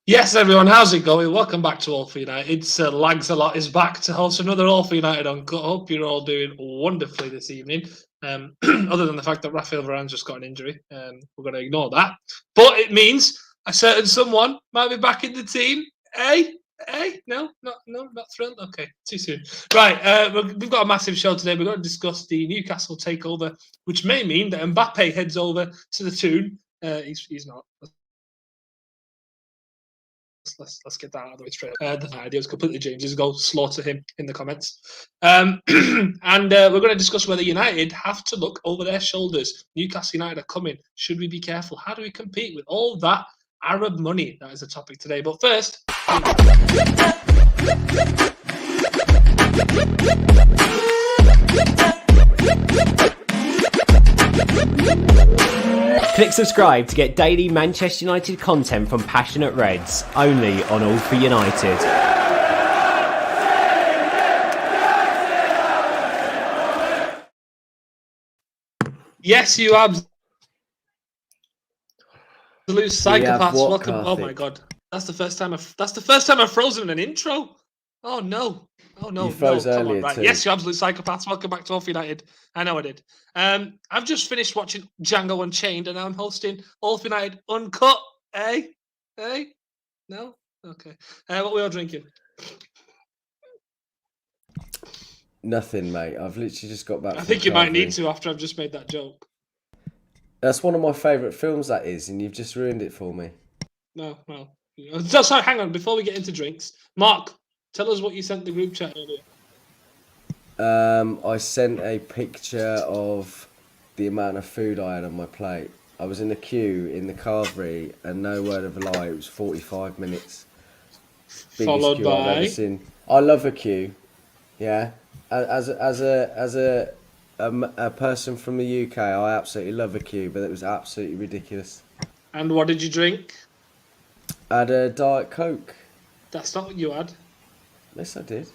Yes, everyone, how's it going? Welcome back to All for United. Lags a lot is back to host another All for United Uncut. Hope you're all doing wonderfully this evening. Other than the fact that Rafael Varane's just got an injury, we're going to ignore that. But it means a certain someone might be back in the team. No, not thrilled. Okay, too soon. Right, we've got a massive show today. We're going to discuss the Newcastle takeover, which may mean that Mbappe heads over to the Toon. He's not. Let's get that out of the way straight. The idea was completely changed. Just go slaughter him in the comments. And we're going to discuss whether United have to look over their shoulders. Newcastle United are coming. Should we be careful? How do we compete with all that Arab money? That is the topic today. But first. Click subscribe to get daily Manchester United content from passionate Reds, only on All for United. Yes, you absolute psychopaths. Welcome. Oh my god, that's the first time I've frozen an intro. Oh no. Oh no! You froze earlier right. too. Yes, you absolute psychopaths. Welcome back to All for United. I know I did. I've just finished watching Django Unchained, and I'm hosting All for United Uncut. Hey, no, okay. What we all drinking? Nothing, mate. I've literally just got back. I think you might need to after I've just made that joke. That's one of my favourite films, that is, and you've just ruined it for me. No. Sorry, hang on. Before we get into drinks, Mark. Tell us what you sent the group chat earlier. I sent a picture of the amount of food I had on my plate. I was in a queue in the carvery, and no word of a lie, it was 45 minutes. Biggest Followed queue by. I've ever seen. I love a queue. Yeah, as a person from the UK, I absolutely love a queue, but it was absolutely ridiculous. And what did you drink? I had a Diet Coke. That's not what you had. Yes, I did.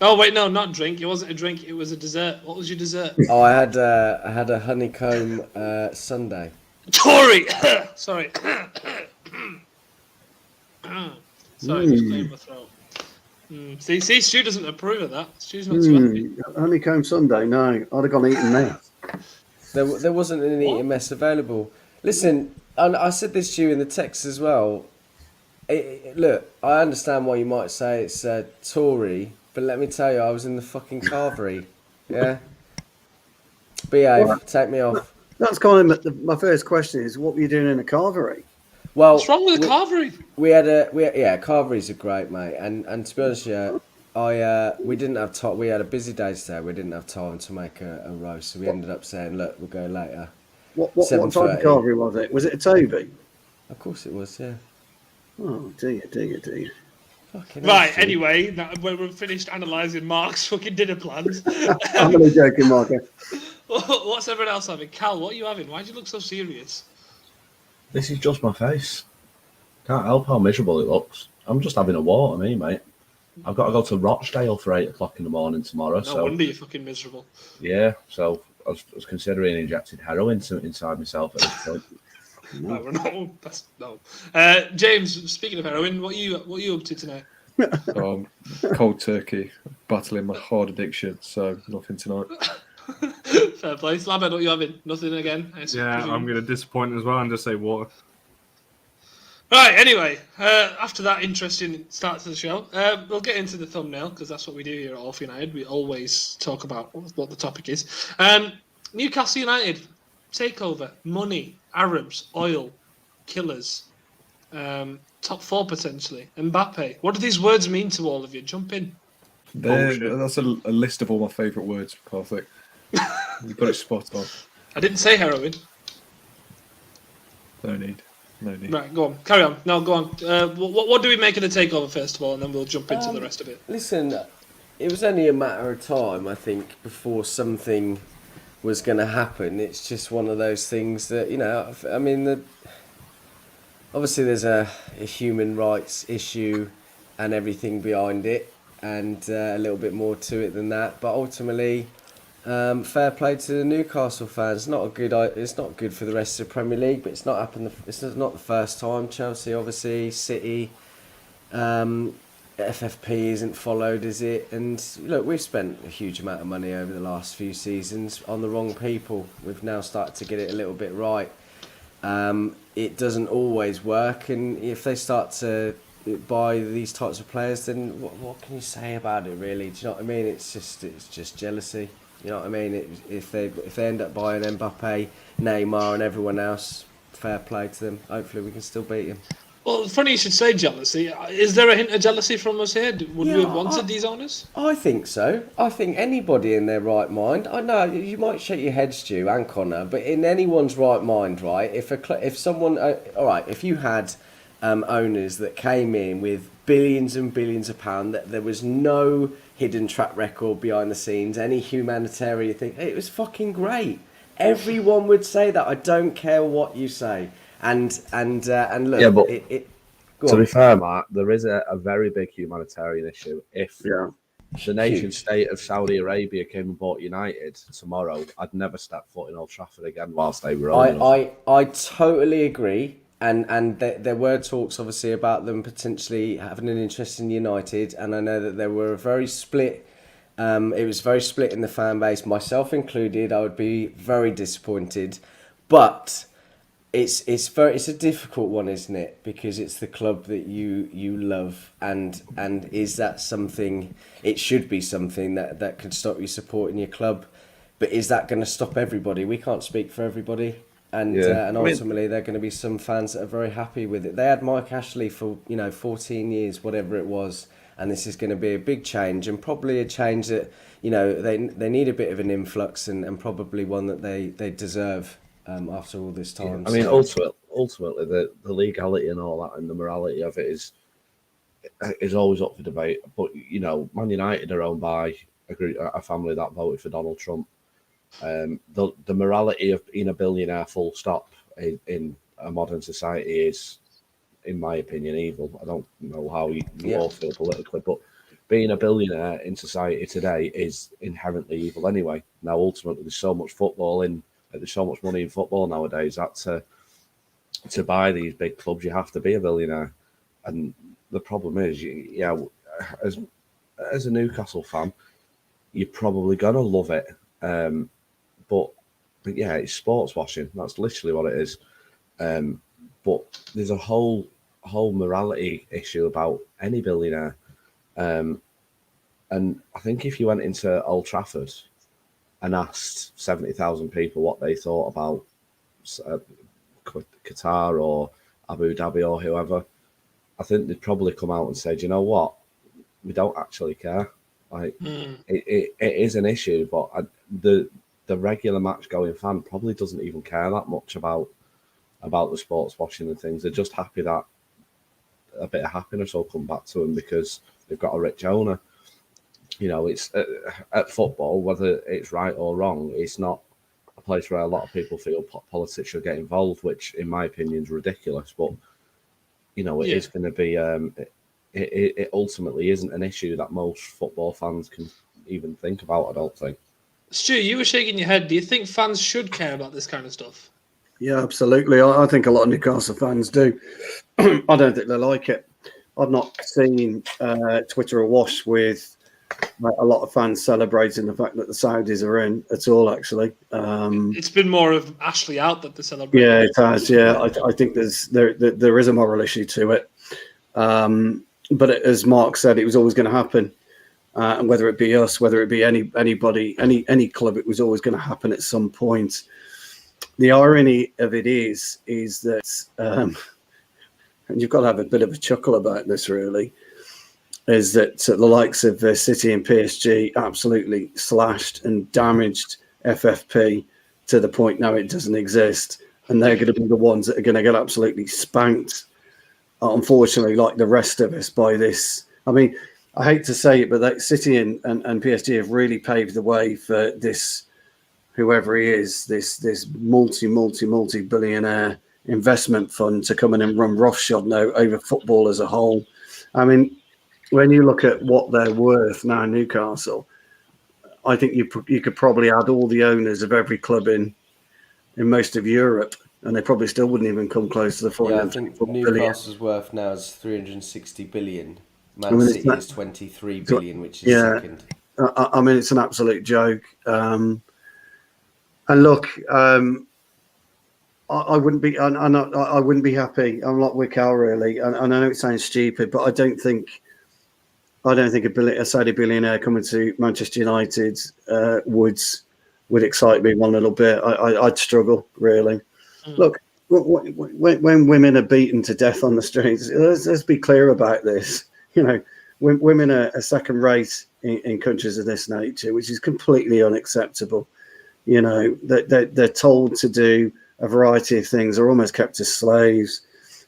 Oh wait, no, not drink. It wasn't a drink. It was a dessert. What was your dessert? Oh, I had a honeycomb sundae. Tory. Sorry. Sorry, just cleared my throat. See, Stu doesn't approve of that. Stu's not too happy. Honeycomb sundae? No, I'd have gone eating that. There wasn't an eating mess available. Listen, I said this to you in the text as well. Look, I understand why you might say it's Tory, but let me tell you, I was in the fucking carvery. Yeah? Behave, Well, take me off. That's kind of my first question is, what were you doing in a carvery? Well, What's wrong with the carvery? Carveries are great, mate. And to be honest with you, we didn't have time. We had a busy day today. We didn't have time to make a roast, so we ended up saying, look, we'll go later. What type of carvery was it? Was it a Toby? Of course it was, yeah. Oh, dear. Fucking Right, hell, anyway, when we're finished analysing Mark's fucking dinner plans. I'm only joking, Marco. What's everyone else having? Cal, what are you having? Why do you look so serious? This is just my face. Can't help how miserable it looks. I'm just having a water, me, mate. I've got to go to Rochdale for 8 o'clock in the morning tomorrow. No wonder you're fucking miserable. Yeah, so I was considering injecting heroin inside myself at this point. No, we're not. No. James, speaking of heroin, what are you up to tonight? Cold turkey, battling my hard addiction, so nothing tonight. Fair play. Slabhead, what are you having? Nothing again? I'm going to disappoint as well and just say water. Right, anyway, after that interesting start to the show, we'll get into the thumbnail, because that's what we do here at All for United. We always talk about what the topic is. Newcastle United, takeover, money, Arabs, oil, killers, top 4 potentially, Mbappe. What do these words mean to all of you? Jump in. That's a list of all my favourite words, Karthik. You got it spot on. I didn't say heroin. No need. Right, go on. Carry on. No, go on. What do we make of the takeover, first of all, and then we'll jump into the rest of it. Listen, it was only a matter of time, I think, before something was going to happen. It's just one of those things that, I mean, obviously there's a human rights issue and everything behind it, and a little bit more to it than that. But ultimately, fair play to the Newcastle fans. It's not good for the rest of the Premier League, but it's not happened. It's not the first time. Chelsea, obviously, City, FFP isn't followed, is it? And look, we've spent a huge amount of money over the last few seasons on the wrong people. We've now started to get it a little bit right. It doesn't always work, and if they start to buy these types of players, then what can you say about it, really? Do you know what I mean? It's just jealousy. You know what I mean? If they end up buying Mbappe, Neymar, and everyone else, fair play to them. Hopefully, we can still beat them. Well, funny you should say jealousy. Is there a hint of jealousy from us here? Would we have wanted these owners? I think so. I think anybody in their right mind. I know you might shake your head, Stu and Connor, but in anyone's right mind, right? If someone, all right, if you had owners that came in with billions and billions of pounds, that there was no hidden track record behind the scenes, any humanitarian thing, it was fucking great. Everyone would say that. I don't care what you say. And look, Yeah, but go to on. be fair, Mark, there is a very big humanitarian issue. If the nation state of Saudi Arabia came and bought United tomorrow, I'd never step foot in Old Trafford again whilst they were owning us. I totally agree. And there were talks, obviously, about them potentially having an interest in United. And I know that there were a very split. It was very split in the fan base, myself included. I would be very disappointed, but it's a difficult one, isn't it? Because it's the club that you love, and is that something? It should be something that could stop you supporting your club, but is that going to stop everybody? We can't speak for everybody, and ultimately there are going to be some fans that are very happy with it. They had Mike Ashley for 14 years, whatever it was, and this is going to be a big change, and probably a change that they need a bit of an influx, and probably one that they deserve. After all this time, I mean, ultimately, the legality and all that, and the morality of it is always up for debate. But Man United are owned by a family that voted for Donald Trump. The morality of being a billionaire, full stop, in a modern society is, in my opinion, evil. I don't know how you all feel politically, but being a billionaire in society today is inherently evil anyway. Now, ultimately, there's so much there's so much money in football nowadays that to buy these big clubs, you have to be a billionaire. And the problem is, as a Newcastle fan, you're probably gonna love it. But yeah, it's sports washing. That's literally what it is. But there's a whole morality issue about any billionaire. And I think if you went into Old Trafford and asked 70,000 people what they thought about Qatar or Abu Dhabi or whoever, I think they'd probably come out and say, "Do you know what? We don't actually care." Like it is an issue, but the regular match going fan probably doesn't even care that much about the sports washing and things. They're just happy that a bit of happiness will come back to them because they've got a rich owner. It's at football, whether it's right or wrong, it's not a place where a lot of people feel politics should get involved, which, in my opinion, is ridiculous. But it is going to be. It ultimately isn't an issue that most football fans can even think about. I don't think. Stu, you were shaking your head. Do you think fans should care about this kind of stuff? Yeah, absolutely. I think a lot of Newcastle fans do. I don't think they like it. I've not seen Twitter awash with a lot of fans celebrating the fact that the Saudis are in at all, actually. It's been more of Ashley out that they celebrate. Yeah, it has. Yeah, I think there is a moral issue to it. But as Mark said, it was always going to happen. And whether it be us, whether it be anybody, any club, it was always going to happen at some point. The irony of it is that, and you've got to have a bit of a chuckle about this, really, is that the likes of City and PSG absolutely slashed and damaged FFP to the point now it doesn't exist. And they're going to be the ones that are going to get absolutely spanked, unfortunately, like the rest of us by this. I mean, I hate to say it, but that City and PSG have really paved the way for this, whoever he is, this multi-billionaire investment fund to come in and run roughshod now over football as a whole. I mean, when you look at what they're worth now in Newcastle, I think you could probably add all the owners of every club in most of Europe and they probably still wouldn't even come close to the Yeah, I 424 think billion. Newcastle's worth now is 360 billion. I Man mean, it's City not, is 23 billion, which is yeah, second. I mean, it's an absolute joke. And look, I wouldn't be, I wouldn't be happy. I'm like Wickal, really, and I know it sounds stupid, but I don't think a Saudi billionaire coming to Manchester United would excite me one little bit. I'd struggle, really. Look, when women are beaten to death on the streets, let's be clear about this. You know, women are second rate in countries of this nature, which is completely unacceptable. You know, they're told to do a variety of things. They're almost kept as slaves.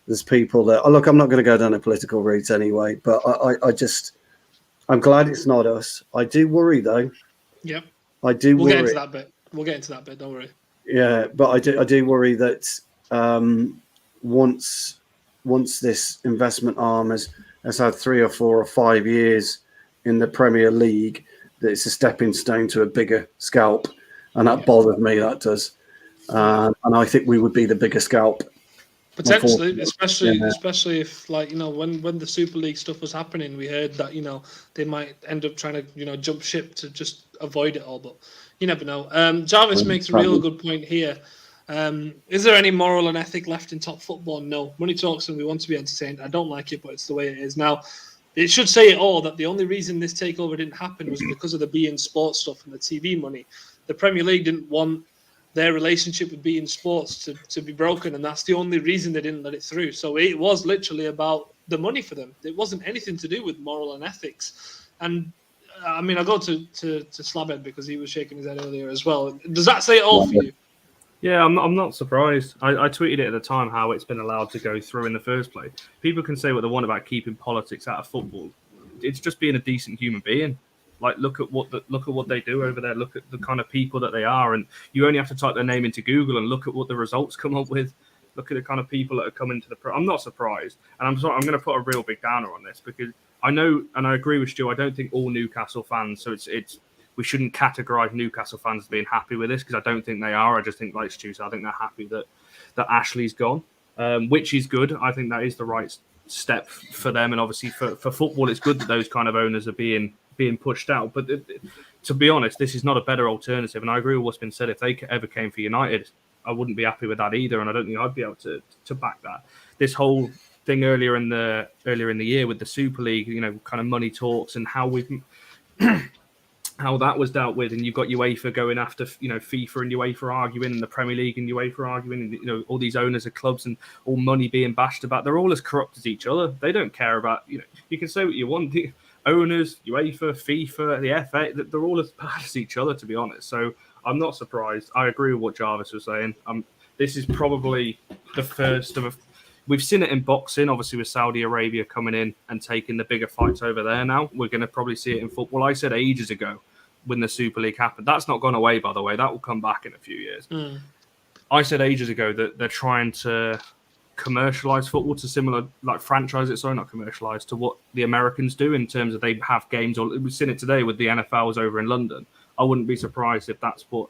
There's people that, look, I'm not going to go down a political route anyway, but I'm glad it's not us. I do worry, though. Yep. I do We'll worry. get into that bit. We'll get into that bit. Don't worry. Yeah, but I do worry that once this investment arm has had 3 or 4 or 5 years in the Premier League, that it's a stepping stone to a bigger scalp, and that bothers me. That does, and I think we would be the bigger scalp. Potentially, especially if, like, you know, when the Super League stuff was happening, we heard that, you know, they might end up trying to, you know, jump ship to just avoid it all. But you never know. Jarvis makes a real good point here. Is there any moral and ethic left in top football? No. Money talks and we want to be entertained. I don't like it, but it's the way it is. Now, it should say it all that the only reason this takeover didn't happen was because of the beIN Sports stuff and the TV money. The Premier League didn't want their relationship with beIN Sports to be broken, and that's the only reason they didn't let it through. So it was literally about the money for them. It wasn't anything to do with moral and ethics. And I mean, I'll go to Slabhead because he was shaking his head earlier as well. Does that say it all for you? Yeah, I'm not surprised. I tweeted it at the time how it's been allowed to go through in the first place. People can say what they want about keeping politics out of football. It's just being a decent human being. Like, look at what they do over there. Look at the kind of people that they are, and you only have to type their name into Google and look at what the results come up with. Look at the kind of people that are coming to the pro. I'm not surprised, and I'm going to put a real big downer on this because I know, and I agree with Stu. I don't think all Newcastle fans. So it's we shouldn't categorise Newcastle fans as being happy with this because I don't think they are. I just think, like Stu said, I think they're happy that Ashley's gone, which is good. I think that is the right step for them, and obviously for football, it's good that those kind of owners are being pushed out. But to be honest, this is not a better alternative. And I agree with what's been said. If they ever came for United, I wouldn't be happy with that either. And I don't think I'd be able to back that. This whole thing earlier in the year with the Super League, you know, kind of money talks and how how that was dealt with, and you've got UEFA going after, you know, FIFA and UEFA arguing, and the Premier League and UEFA arguing, and, you know, all these owners of clubs and all money being bashed about. They're all as corrupt as each other. They don't care about, you know, you can say what you want. The owners, UEFA, FIFA, the FA, they're all as bad as each other, to be honest. So I'm not surprised. I agree with what Jarvis was saying. This is probably the first of we've seen it in boxing, obviously, with Saudi Arabia coming in and taking the bigger fights over there now. We're going to probably see it in football. I said ages ago when the Super League happened. That's not gone away, by the way. That will come back in a few years. I said ages ago that they're trying to commercialize football to similar, like franchise it, sorry, not commercialize, to what the Americans do in terms of they have games. Or we've seen it today with the NFLs over in London. I wouldn't be surprised if that's what,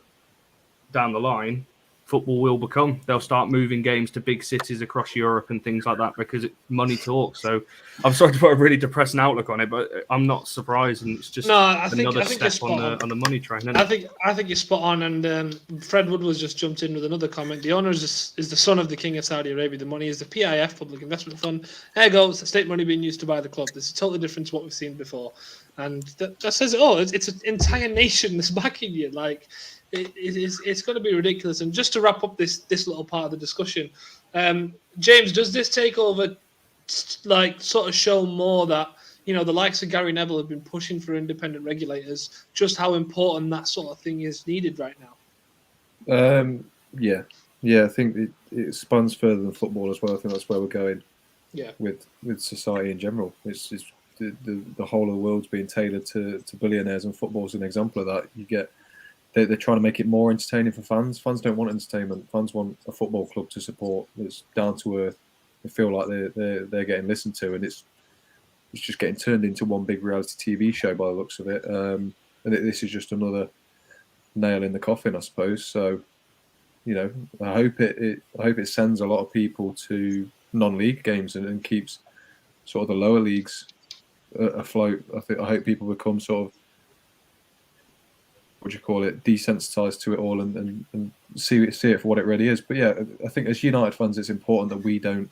down the line, football will become. They'll start moving games to big cities across Europe and things like that because money talks. So I'm sorry to put a really depressing outlook on it, but I'm not surprised, and it's just another step on the money train. I think you're spot on. And Fred Woodward just jumped in with another comment. The owner is the son of the King of Saudi Arabia. The money is the PIF, Public Investment Fund. Ergo, it's the state money being used to buy the club. This is totally different to what we've seen before, and that says it all. It's an entire nation that's backing you. Like, it's going to be ridiculous. And just to wrap up this little part of the discussion, James, does this takeover like sort of show more that, you know, the likes of Gary Neville have been pushing for independent regulators, just how important that sort of thing is needed right now? Yeah. I think it spans further than football as well. I think that's where we're going. Yeah. With society in general, it's the whole of the world's being tailored to billionaires, and football's an example of that. You get. They're trying to make it more entertaining for fans. Fans don't want entertainment. Fans want a football club to support that's down to earth. They feel like they're getting listened to, and it's just getting turned into one big reality TV show by the looks of it. And this is just another nail in the coffin, I suppose. So I hope it sends a lot of people to non-league games and keeps sort of the lower leagues afloat. I hope people become sort of, what do you call it, desensitized to it all and see it for what it really is. But yeah, I think as United fans, it's important that we don't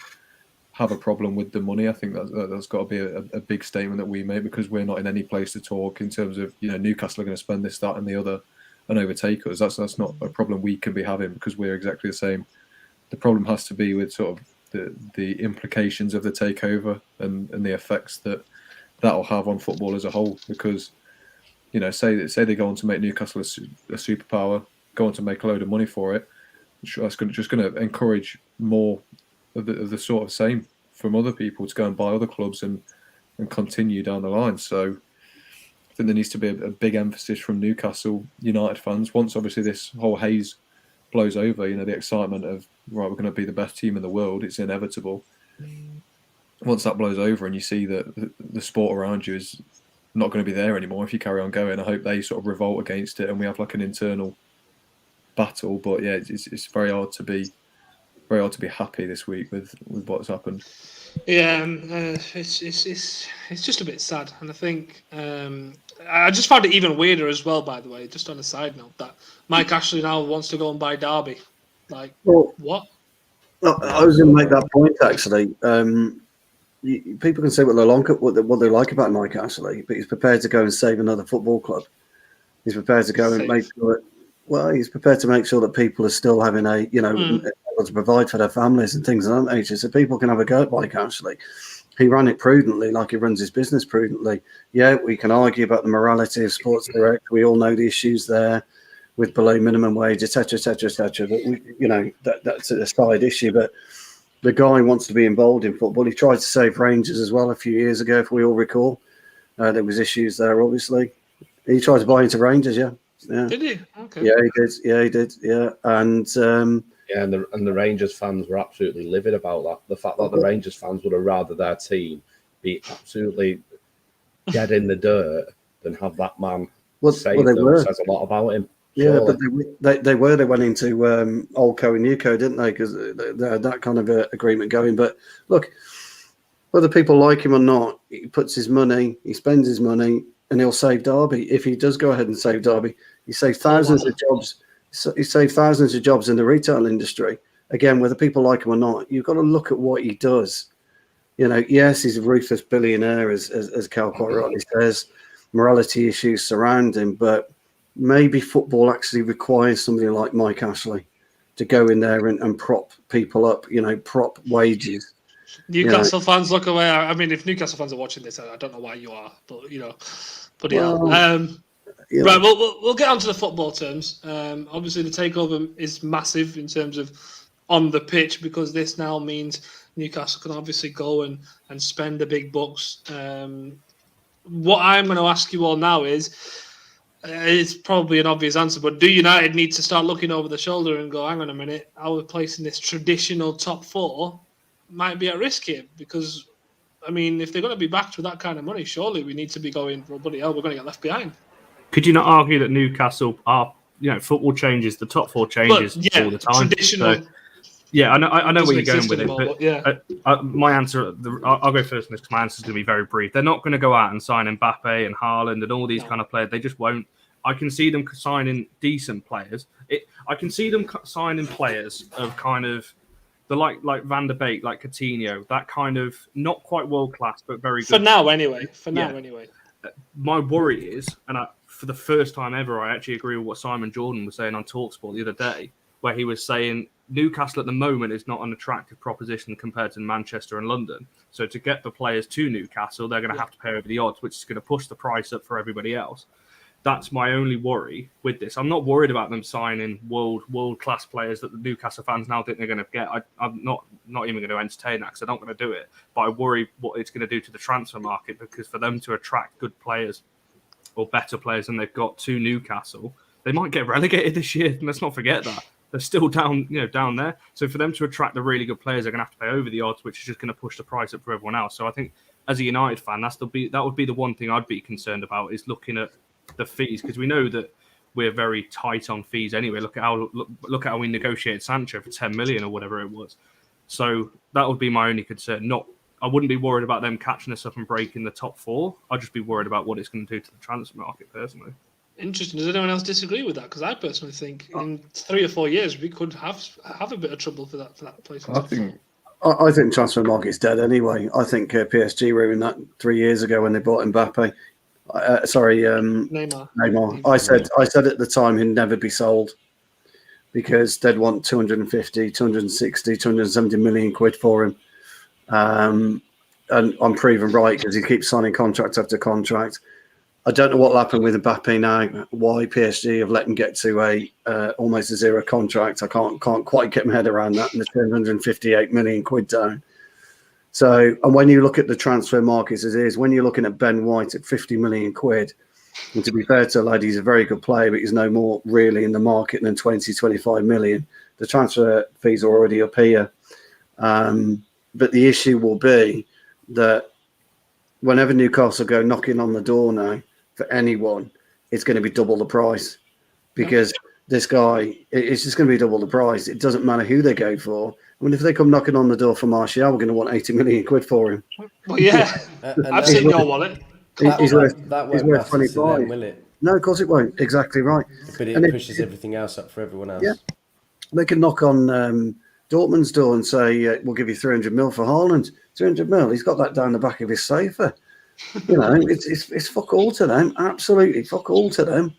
have a problem with the money. I think that's got to be a big statement that we make, because we're not in any place to talk in terms of, Newcastle are going to spend this, that, and the other and overtake us. That's not a problem we can be having, because we're exactly the same. The problem has to be with sort of the implications of the takeover and the effects that'll have on football as a whole. Because say they go on to make Newcastle a superpower, go on to make a load of money for it, that's just going to encourage more of the sort of same from other people to go and buy other clubs and continue down the line. So I think there needs to be a big emphasis from Newcastle United fans, once obviously this whole haze blows over, the excitement of, right, we're going to be the best team in the world, it's inevitable. Once that blows over and you see that the sport around you is not going to be there anymore if you carry on going, I hope they sort of revolt against it and we have like an internal battle. But yeah, it's very hard to be happy this week with what's happened. Yeah, it's just a bit sad, and I think I just found it even weirder as well. By the way, just on a side note, that Mike Ashley now wants to go and buy Derby. Like, what? I was going to make that point actually. People can say what they like about Mike Ashley, but he's prepared to go and save another football club. He's prepared to go and make sure. He's prepared to make sure that people are still having able to provide for their families and things of that nature, so people can have a go at Mike Ashley. He ran it prudently, like he runs his business prudently. Yeah, we can argue about the morality of Sports Direct. We all know the issues there with below minimum wage, etc., etc., etc. But that's a side issue. But the guy wants to be involved in football. He tried to save Rangers as well a few years ago, if we all recall. There was issues there, obviously. He tried to buy into Rangers, yeah. Did he? Okay. Yeah, he did. Yeah, and the Rangers fans were absolutely livid about that. The fact that the Rangers fans would have rather their team be absolutely dead in the dirt than have that man save them says a lot about him. Yeah, surely. But they went into Old Co and New Co, didn't they? Because they had that kind of agreement going. But look, whether people like him or not, he puts his money, he spends his money, and he'll save Derby. If he does go ahead and save Derby, he saved thousands of jobs. He saved thousands of jobs in the retail industry. Again, whether people like him or not, you've got to look at what he does. Yes, he's a ruthless billionaire, as Cal quite rightly says. Morality issues surround him, but maybe football actually requires somebody like Mike Ashley to go in there and prop people up, prop wages. Newcastle fans look away. I mean, if Newcastle fans are watching this, I don't know why you are, but right, we'll get onto the football terms. Obviously, the takeover is massive in terms of on the pitch, because this now means Newcastle can obviously go and spend the big bucks. What I'm going to ask you all now is, it's probably an obvious answer, but do United need to start looking over the shoulder and go, hang on a minute, our place in this traditional top four might be at risk here? Because, I mean, if they're going to be backed with that kind of money, surely we need to be going, well, bloody hell, we're going to get left behind. Could you not argue that Newcastle are, football changes, the top four changes all the time? Traditional. So, yeah, I know where you're going with it. Anymore, but my answer, I'll go first on this because my answer is going to be very brief. They're not going to go out and sign Mbappe and Haaland and all these kind of players. They just won't. I can see them signing decent players. I can see them signing players of kind of the like Van der Beek, like Coutinho, that kind of not quite world class, but very good. For now, anyway. My worry is, and for the first time ever, I actually agree with what Simon Jordan was saying on TalkSport the other day, where he was saying Newcastle at the moment is not an attractive proposition compared to Manchester and London. So to get the players to Newcastle, they're going to have to pay over the odds, which is going to push the price up for everybody else. That's my only worry with this. I'm not worried about them signing world-class players that the Newcastle fans now think they're going to get. I'm not even going to entertain that because they're not going to do it. But I worry what it's going to do to the transfer market, because for them to attract good players or better players than they've got to Newcastle, they might get relegated this year. Let's not forget that. They're still down there. So for them to attract the really good players, they're going to have to pay over the odds, which is just going to push the price up for everyone else. So I think as a United fan, that would be the one thing I'd be concerned about, is looking at the fees, because we know that we're very tight on fees anyway. Look at how we negotiated Sancho for 10 million or whatever it was. So that would be my only concern. I wouldn't be worried about them catching us up and breaking the top 4. I'd just be worried about what it's going to do to the transfer market personally. Interesting. Does anyone else disagree with that? Because I personally think in 3 or 4 years we could have a bit of trouble for that place. I think the transfer market's dead anyway. I think PSG ruined that 3 years ago when they bought Mbappe. Neymar. I said at the time he'd never be sold because they'd want 250, 260, 270 million quid for him. And I'm proven right because he keeps signing contract after contract. I don't know what will happen with Mbappe now. Why PSG have let him get to almost a zero contract? I can't quite get my head around that. And the 258 million quid down. So, and when you look at the transfer markets as is, when you're looking at Ben White at 50 million quid, and to be fair to the lad, he's a very good player, but he's no more really in the market than 20, 25 million. The transfer fees are already up here. But the issue will be that whenever Newcastle go knocking on the door now for anyone, it's going to be double the price because this guy, it's just going to be double the price. It doesn't matter who they go for. I mean, if they come knocking on the door for Martial, we're going to want 80 million quid for him. Well, yeah, I've seen your wallet. He's worth 25. Them, will it? No, of course it won't. Exactly right. But it pushes everything else up for everyone else. Yeah. They can knock on Dortmund's door and say, we'll give you 300 mil for Haaland. 300 mil. He's got that down the back of his sofa. You know, it's fuck all to them. Absolutely fuck all to them.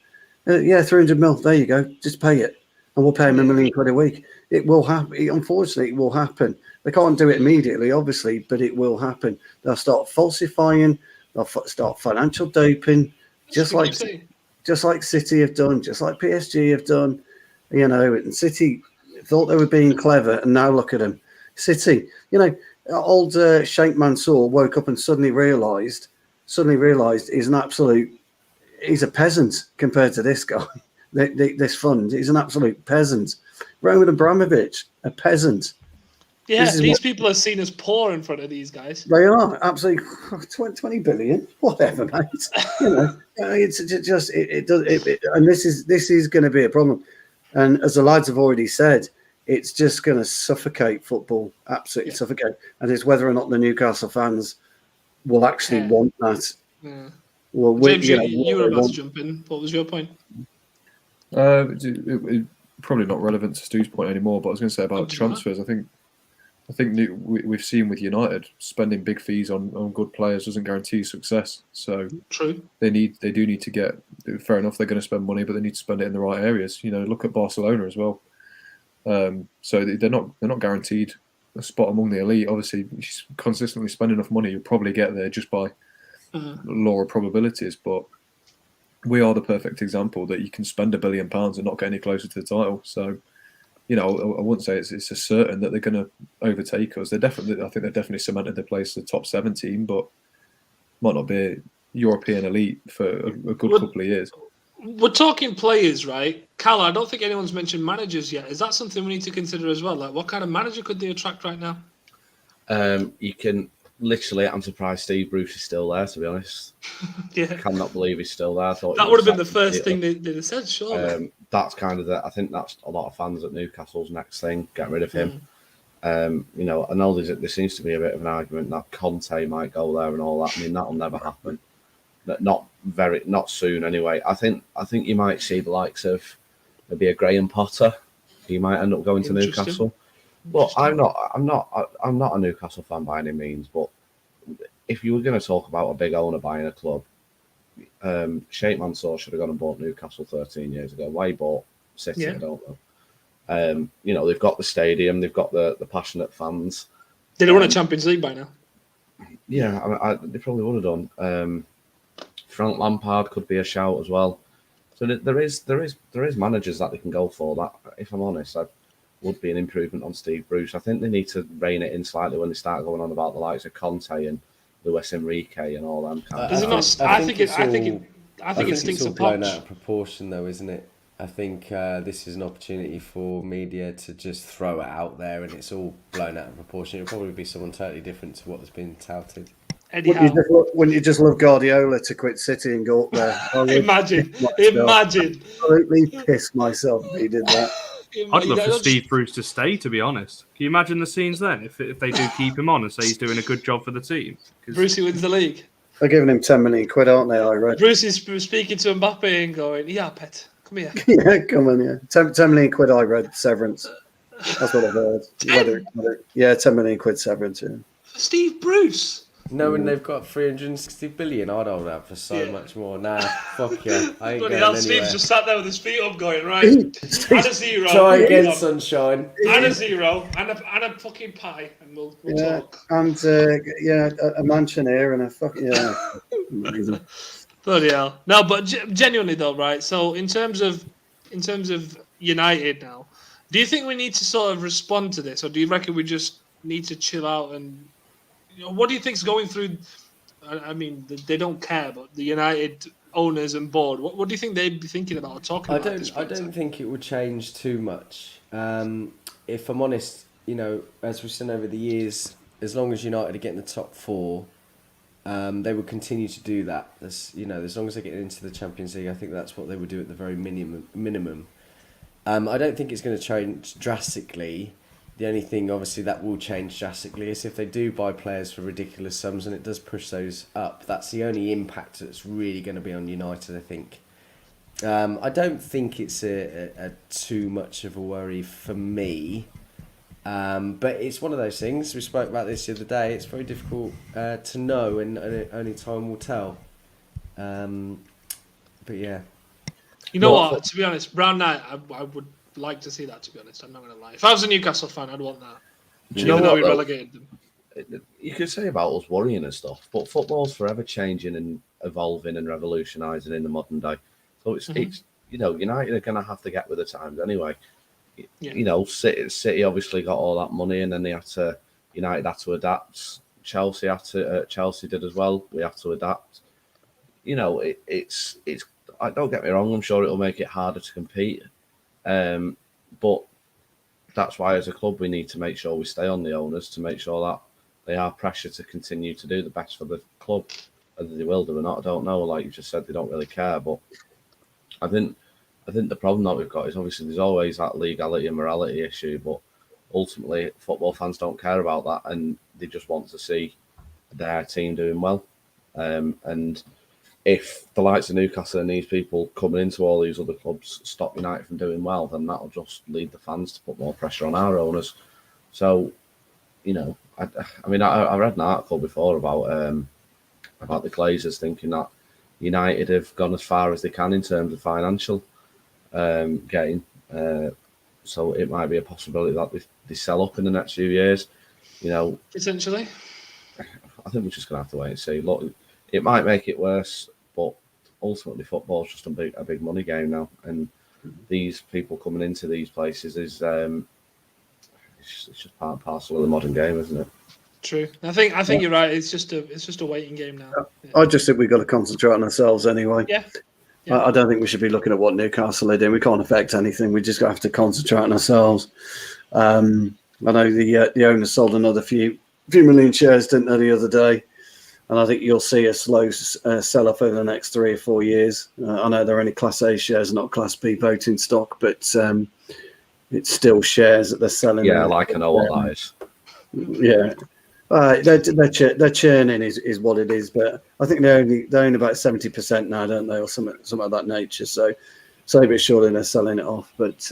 300 mil. There you go. Just pay it. And we'll pay him £1 million a week. It will happen. Unfortunately, it will happen. They can't do it immediately, obviously, but it will happen. They'll start falsifying. They'll start financial doping, just like City have done, just like PSG have done. You know, and City thought they were being clever, and now look at them. City, you know, old Sheikh Mansour woke up and suddenly realised he's a peasant compared to this guy. This fund, he's an absolute peasant. Roman Abramovich, a peasant. Yeah, these people are seen as poor in front of these guys. They are absolutely 20 billion, whatever, mate. You know, it's just it does, and this is going to be a problem. And as the lads have already said, it's just going to suffocate football, absolutely suffocate. And it's whether or not the Newcastle fans will actually want that. Yeah. Well, James, you were about to jump in. What was your point? Probably not relevant to Stu's point anymore, but I was going to say about transfers. I think we've seen with United spending big fees on good players doesn't guarantee success. So true. They do need to get. Fair enough, they're going to spend money, but they need to spend it in the right areas. You know, look at Barcelona as well. So they're not guaranteed a spot among the elite. Obviously, if you consistently spend enough money, you'll probably get there just by law of probabilities. But we are the perfect example that you can spend £1 billion and not get any closer to the title. So, you know, I wouldn't say it's a certain that they're going to overtake us. I think they're definitely cemented their place as the top 7 team, but might not be European elite for a good couple of years. We're talking players, right? Cal, I don't think anyone's mentioned managers yet. Is that something we need to consider as well? Like, what kind of manager could they attract right now? You can literally, I'm surprised Steve Bruce is still there, to be honest. Yeah. I cannot believe he's still there. That would have been the first thing they'd have said, sure. That's kind of I think that's a lot of fans at Newcastle's next thing, get rid of him. You know, I know there seems to be a bit of an argument that Conte might go there and all that. I mean, that'll never happen. Not soon anyway. I think you might see the likes of maybe a Graham Potter. He might end up going to Newcastle. But I'm not a Newcastle fan by any means. But if you were going to talk about a big owner buying a club, Sheikh Mansour should have gone and bought Newcastle 13 years ago. Why he bought City, I don't know. You know, they've got the stadium, they've got the passionate fans. They'd have won a Champions League by now. Yeah, they probably would have done. Frank Lampard could be a shout as well. So there is managers that they can go for. That, if I'm honest, that would be an improvement on Steve Bruce. I think they need to rein it in slightly when they start going on about the likes of Conte and Luis Enrique and all them kind of stuff. I think it stinks of blown out of proportion, though, isn't it? I think this is an opportunity for media to just throw it out there, and it's all blown out of proportion. It'll probably be someone totally different to what has been touted. Anyhow, wouldn't you just love Guardiola to quit City and go up there? imagine. Absolutely piss myself if he did that. I'd love for Steve Bruce to stay, to be honest. Can you imagine the scenes then if they do keep him on and say he's doing a good job for the team? Brucey wins the league. They're giving him 10 million quid, aren't they, I read? Bruce is speaking to Mbappe and going, yeah, pet, come here. Yeah, come on, yeah. 10 million quid, I read, severance. That's what I've heard. 10 million quid severance, yeah. For Steve Bruce? Knowing they've got 360 billion, I'd hold out for so much more. Nah, fuck yeah. I ain't Bloody going hell, anywhere. Steve's just sat there with his feet up going, right, add a 0. Try again, sunshine. Add a 0 and a fucking pie and we'll talk. And, a mansion here and a fucking, amazing. Bloody hell. No, but genuinely though, right, so in terms of United now, do you think we need to sort of respond to this, or do you reckon we just need to chill out and, what do you think's going through? I mean, they don't care, but the United owners and board, what do you think they'd be thinking about or talking about? I don't think it would change too much. If I'm honest, as we've seen over the years, as long as United are getting the top 4, they would continue to do that. As long as they get into the Champions League, I think that's what they would do at the very minimum. I don't think it's going to change drastically. The only thing, obviously, that will change drastically is if they do buy players for ridiculous sums and it does push those up. That's the only impact that's really going to be on United, I think. I don't think it's a too much of a worry for me. But it's one of those things. We spoke about this the other day. It's very difficult to know, and only time will tell. But yeah. You know what? To be honest, Brown Knight, I would like to see that, to be honest. I'm not going to lie. If I was a Newcastle fan, I'd want that. Do you know what, we relegated them. You could say about us worrying and stuff, but football's forever changing and evolving and revolutionising in the modern day. So it's United are going to have to get with the times anyway. Yeah. City obviously got all that money, and then United had to adapt. Chelsea did as well. We have to adapt. It's. Don't get me wrong. I'm sure it'll make it harder to compete. But that's why, as a club, we need to make sure we stay on the owners to make sure that they are pressured to continue to do the best for the club. Whether they will do or not, I don't know. Like you just said, they don't really care. But I think the problem that we've got is obviously there's always that legality and morality issue, but ultimately football fans don't care about that, and they just want to see their team doing well. And if the likes of Newcastle and these people coming into all these other clubs stop United from doing well, then that'll just lead the fans to put more pressure on our owners. So, I read an article before about the Glazers thinking that United have gone as far as they can in terms of financial gain. So it might be a possibility that they sell up in the next few years. Potentially. I think we're just going to have to wait and see. Look, it might make it worse, but ultimately football's just a big money game now, and these people coming into these places is it's just part and parcel of the modern game, isn't it? True. I think you're right. It's just a waiting game now. Yeah. I just think we've got to concentrate on ourselves anyway. Yeah. I don't think we should be looking at what Newcastle are doing. We can't affect anything. We just have to concentrate on ourselves. I know the owners sold another few million shares, didn't they, the other day? And I think you'll see a slow sell-off over the next 3 or 4 years. I know there are only Class A shares, not Class B voting stock, but it's still shares that they're selling. Yeah, I know what that is. Yeah. Their churning is what it is, but I think they own about 70% now, don't they, or something of that nature. So but surely they're selling it off. But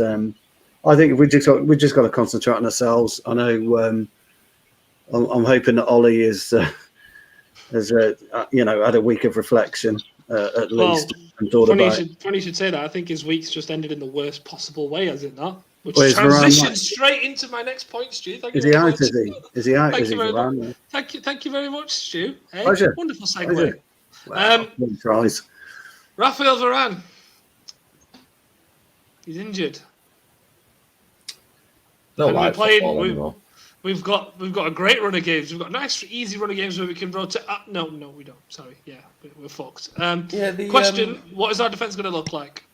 I think we just got to concentrate on ourselves. I know I'm hoping that Ollie has had a week of reflection at least. And thought funny about you should say that. I think his week's just ended in the worst possible way, has it not? Which Well, is Varane transitions straight into my next point, Stu. Is he out? Is he? Is he out? Thank Is he you very Varane? much. Thank you very much, Stu. Hey, Pleasure. wonderful segue. Pleasure. Wow. Tries. Raphael Varane. He's injured. Don't And like we're playing- football we- anymore. We've got a great run of games. We've got nice, easy run of games where we can rotate. No, we don't. Sorry. Yeah, we're fucked. Question: what is our defense going to look like?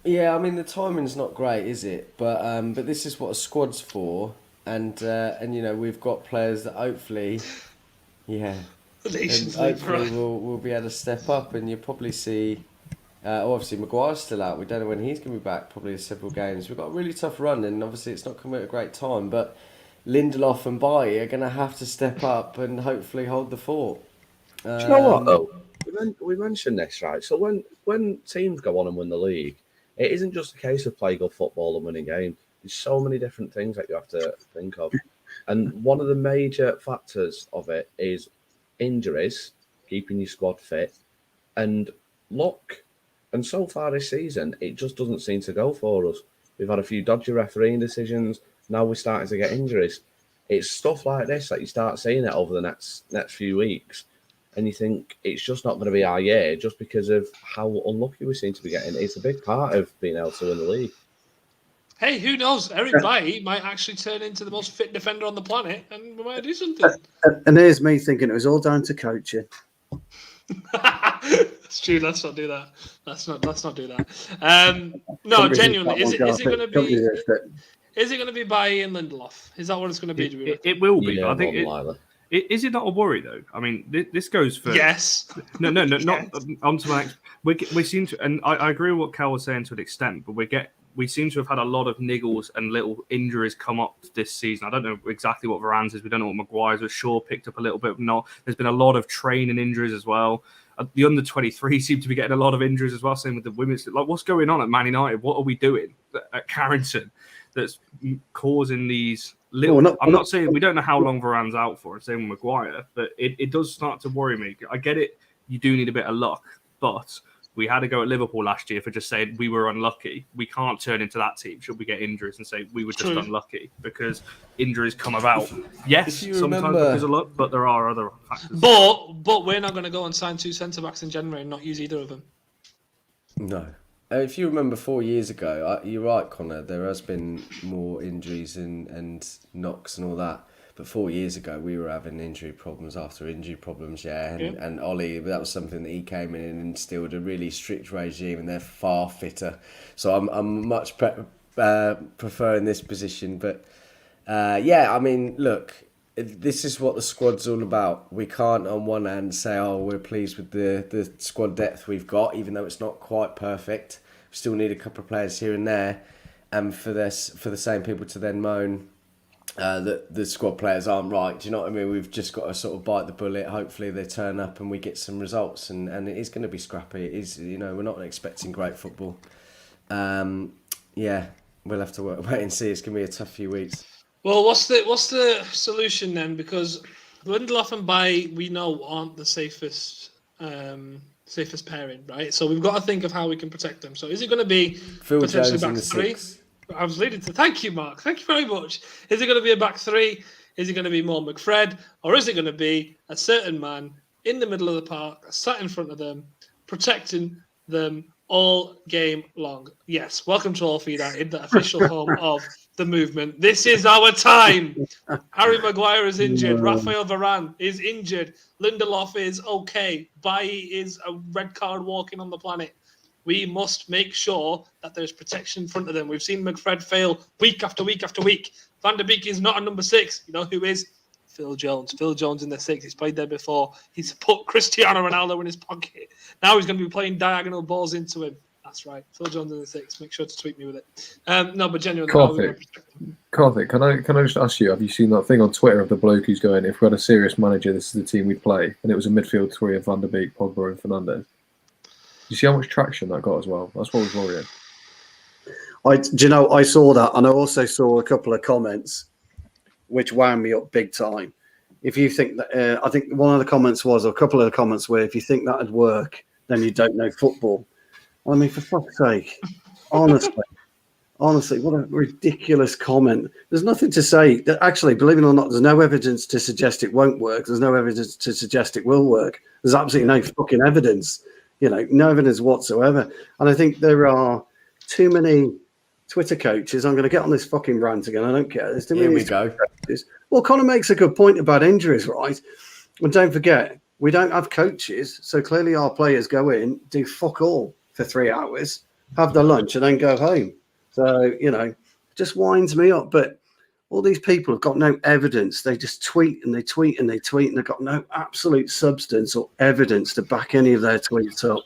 Yeah, I mean the timing's not great, is it? But this is what a squad's for, and we've got players that hopefully, yeah. and Nations League, hopefully right. we'll be able to step up, and you'll probably see. Obviously, Maguire's still out. We don't know when he's going to be back. Probably several games. We've got a really tough run, and obviously it's not coming at a great time. But Lindelof and Bailly are going to have to step up and hopefully hold the fort. Do you know what though? We mentioned this, right? So when teams go on and win the league, it isn't just a case of playing good football and winning games. There's so many different things that you have to think of, and one of the major factors of it is injuries, keeping your squad fit, and luck. And so far this season, it just doesn't seem to go for us. We've had a few dodgy refereeing decisions. Now we're starting to get injuries. It's stuff like this that you start seeing it over the next few weeks. And you think it's just not going to be our year just because of how unlucky we seem to be getting. It's a big part of being able to win the league. Hey, who knows? Eric Bailly might actually turn into the most fit defender on the planet, and we might do something. And here's me thinking it was all down to coaching. That's true. Let's not do that. Let's not do that. No, genuinely, is it going to be? Is it going to be Bailly and Lindelof? Is that what it's going to be? It will be. Yeah, I think. Is it not a worry though? I mean, this goes for yes. No, not onto my next. We seem to, and I agree with what Cal was saying to an extent, but we seem to have had a lot of niggles and little injuries come up this season. I don't know exactly what Varane's is. We don't know what Maguire's was. Shaw picked up a little bit. Not. There's been a lot of training injuries as well. The under-23 seem to be getting a lot of injuries as well. Same with the women's. Like, what's going on at Man United? What are we doing at Carrington that's causing these little? I'm not saying we don't know how long Varane's out for. Same with Maguire, but it does start to worry me. I get it. You do need a bit of luck, but we had to go at Liverpool last year for just saying we were unlucky. We can't turn into that team should we get injuries and say we were just unlucky because injuries come about. Yes, sometimes because of luck, but there are other factors. But we're not going to go and sign 2 centre-backs in January and not use either of them. No. If you remember 4 years ago, you're right, Connor, there has been more injuries and knocks and all that. But 4 years ago, we were having injury problems after injury problems, And Ollie, that was something that he came in and instilled a really strict regime, and they're far fitter. So I'm much preferring this position. But I mean, look, this is what the squad's all about. We can't, on one hand, say, "Oh, we're pleased with the squad depth we've got," even though it's not quite perfect. We still need a couple of players here and there, and for the same people to then moan that the squad players aren't right. Do you know what I mean? We've just got to sort of bite the bullet. Hopefully they turn up and we get some results, and it is going to be scrappy. It is, we're not expecting great football. We'll have to wait and see. It's going to be a tough few weeks. Well, what's the solution then? Because Lindelof and Bailly, we know, aren't the safest pairing, right? So we've got to think of how we can protect them. So is it going to be Phil potentially Jones in back the three? 6. I was leading to thank you, Mark. Thank you very much. Is it going to be a back 3? Is it going to be more McFred? Or is it going to be a certain man in the middle of the park, sat in front of them, protecting them all game long? Yes, welcome to All for United, the official home of the movement. This is our time. Harry Maguire is injured. Raphael Varane is injured. Lindelof is okay. Bailly is a red card walking on the planet. We must make sure that there's protection in front of them. We've seen McFred fail week after week after week. Van der Beek is not a number 6. You know who is? Phil Jones. Phil Jones in the 6. He's played there before. He's put Cristiano Ronaldo in his pocket. Now he's going to be playing diagonal balls into him. That's right. Phil Jones in the 6. Make sure to tweet me with it. No, but genuinely. Karthik, can I just ask you, have you seen that thing on Twitter of the bloke who's going, if we had a serious manager, this is the team we'd play? And it was a midfield 3 of Van der Beek, Pogba and Fernandes. You see how much traction that got as well? That's what was worrying. I saw that, and I also saw a couple of comments which wound me up big time. If you think that, I think one of the comments was, or a couple of the comments were, if you think that'd work, then you don't know football. I mean, for fuck's sake, honestly, what a ridiculous comment. There's nothing to say. Actually, believe it or not, there's no evidence to suggest it won't work. There's no evidence to suggest it will work. There's absolutely no fucking evidence. No evidence whatsoever. And I think there are too many Twitter coaches. I'm going to get on this fucking rant again. I don't care. There's too many. Here we go. Coaches. Well, Connor makes a good point about injuries, right? And don't forget, we don't have coaches. So clearly our players go in, do fuck all for 3 hours, have their lunch and then go home. So, just winds me up. But All these people have got no evidence. They just tweet and they tweet and they tweet, and they've got no absolute substance or evidence to back any of their tweets up.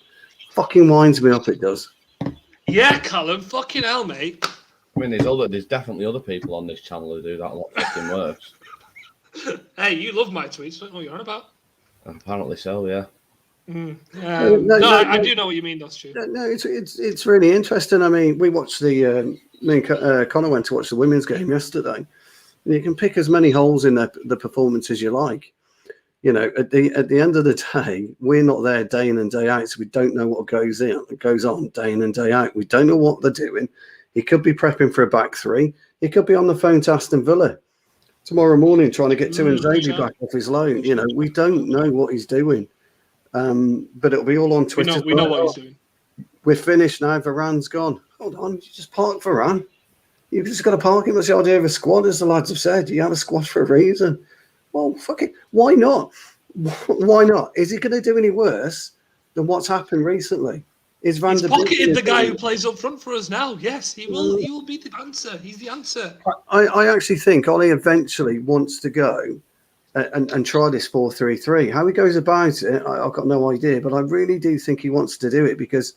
Fucking winds me up, it does. Yeah, Callum, fucking hell, mate. I mean, there's definitely other people on this channel who do that a lot fucking worse. Hey, you love my tweets. Don't know what you're on about. Apparently so, yeah. I do know what you mean, that's true. No, it's really interesting. I mean, we watched me and Connor went to watch the women's game yesterday. And you can pick as many holes in the performance as you like. You know, at the end of the day, we're not there day in and day out, so we don't know what goes on day in and day out. We don't know what they're doing. He could be prepping for a back three. He could be on the phone to Aston Villa tomorrow morning trying to get Tuanzebe back off his loan. You know, we don't know what he's doing. But it'll be all on Twitter. We know what he's doing. We're finished now. Varane's gone. Hold on, you just park Varane. You've just got to park him. That's the idea of a squad, as the lads have said. You have a squad for a reason. Well, fuck it. Why not? Why not? Is he going to do any worse than what's happened recently? He's pocketed the guy who plays up front for us now. Yes, he will. He will be the answer. He's the answer. I actually think Ollie eventually wants to go and try this 4-3-3. How he goes about it, I've got no idea. But I really do think he wants to do it because,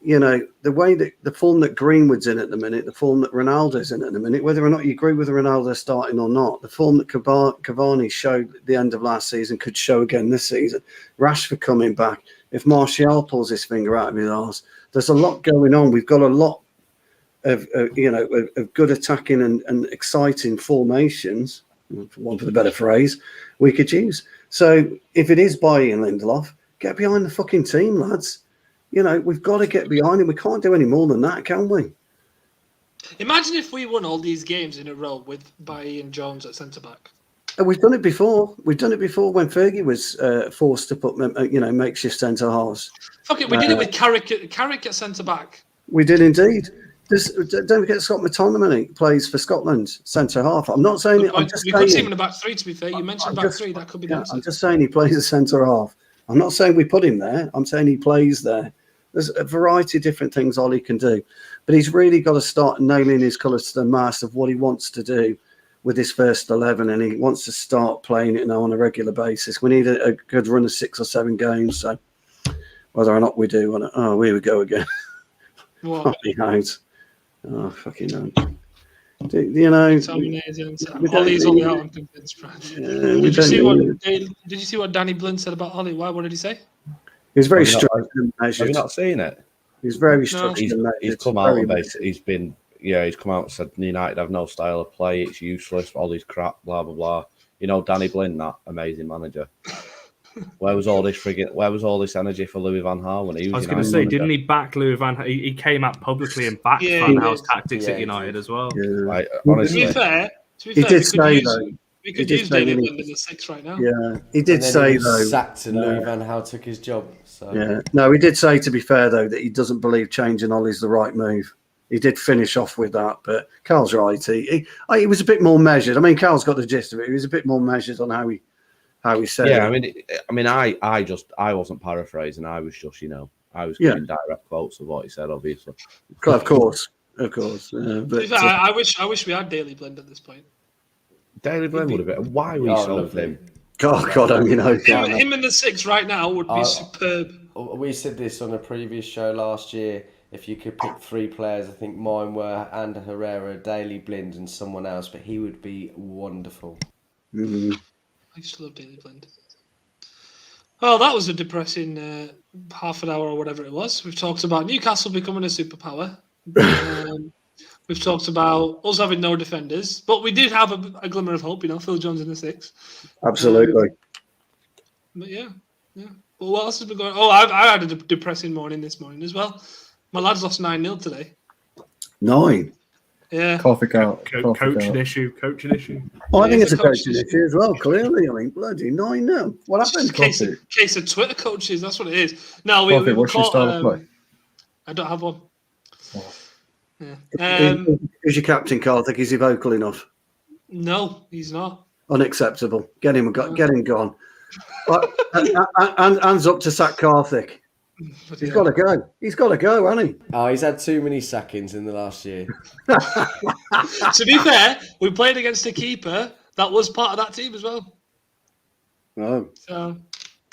you know, the way that the form that Greenwood's in at the minute, the form that Ronaldo's in at the minute, whether or not you agree with Ronaldo starting or not, the form that Cavani showed at the end of last season could show again this season. Rashford coming back. If Martial pulls his finger out of his arse, there's a lot going on. We've got a lot of good attacking and exciting formations, for want of a better phrase, we could use. So if it is Bailly and Lindelof, get behind the fucking team, lads. You know, we've got to get behind him. We can't do any more than that, can we? Imagine if we won all these games in a row with Bailly and Jones at centre-back. We've done it before. We've done it before when Fergie was forced to put, makeshift centre halves. Fuck it, we did it with Carrick at centre-back. We did indeed. Don't forget Scott McTominay plays for Scotland centre half. I'm not saying it. We could see him in the back three. To be fair, you mentioned back three. That could be the answer. I'm just saying he plays a centre half. I'm not saying we put him there. I'm saying he plays there. There's a variety of different things Ollie can do, but he's really got to start nailing his colours to the mast of what he wants to do with his first 11, and he wants to start playing it now on a regular basis. We need a good run of 6 or 7 games. So whether or not we do, here we go again. What? Oh, fucking hell. You know, Ollie's only out on convinced, Brad. Did you see what Danny Blind said about Ollie? Why? What did he say? He's very structured and measured. Have you not seen it? He's very structured and measured. He's come out and basically he's come out and said United have no style of play, it's useless, all these crap, blah blah blah. You know, Danny Blind, that amazing manager. Where was all this energy for Louis van Gaal when he was? I was going to say, didn't he back Louis van Gaal? He came out publicly and backed Van Gaal's tactics at United as well. Yeah. Like, honestly, to be fair, he did say though. We could use Danny Blind in the 6 right now. Yeah, he did say though. Sacked and Louis van Gaal took his job. So. Yeah, no, he did say, to be fair though, that he doesn't believe changing Ollie's the right move. He did finish off with that, but Carl's right. He was a bit more measured. I mean, Carl's got the gist of it. He was a bit more measured on how he said it. Yeah, I wasn't paraphrasing. I was just, I was giving direct quotes of what he said, obviously. Of course. But I wish we had Daily Blend at this point. Daily Blend would have been. Why we sold him? God, only knows. Him in the 6 right now would be superb. We said this on a previous show last year. If you could pick 3 players, I think mine were Ander Herrera, Daily Blind, and someone else, but he would be wonderful. Mm-hmm. I used to love Daily Blind. Well, that was a depressing half an hour or whatever it was. We've talked about Newcastle becoming a superpower. We've talked about us having no defenders, but we did have a glimmer of hope, Phil Jones in the 6. Absolutely. But yeah. Well, what else has been going on? Oh, I had a depressing morning this morning as well. My lads lost 9-0 today. 9? Yeah. Coffee out. Coaching issue. I think it's a coaching issue as well, clearly. I mean, bloody 9-0. What happened? Case of Twitter coaches, that's what it is. No, what's your style of play? I don't have one. Oh. Yeah. Who's your captain, Karthik? Is he vocal enough? No, he's not. Unacceptable. Get him gone. And hands up to sack Karthik. He's got to go. He's got to go, hasn't he? Oh, he's had too many sackings in the last year. To be fair, we played against a keeper that was part of that team as well. No. So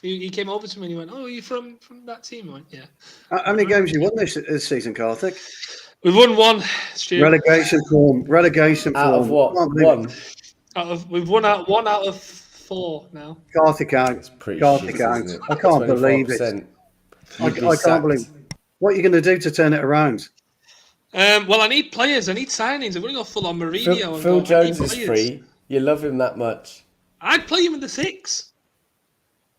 he came over to me and he went, "Oh, are you from that team?" I went, "Yeah." How many games you won this season, Karthik? We've won one. Stu. Relegation form. Out of what? One? We've won one out of 4 now. Karthik out. Pretty Karthik shit, out. isn't it? I can't believe it. 25%. I can't believe. What are you going to do to turn it around? Well, I need players. I need signings. I'm going to go full on Mourinho. Phil Jones is free. You love him that much. I'd play him in the 6.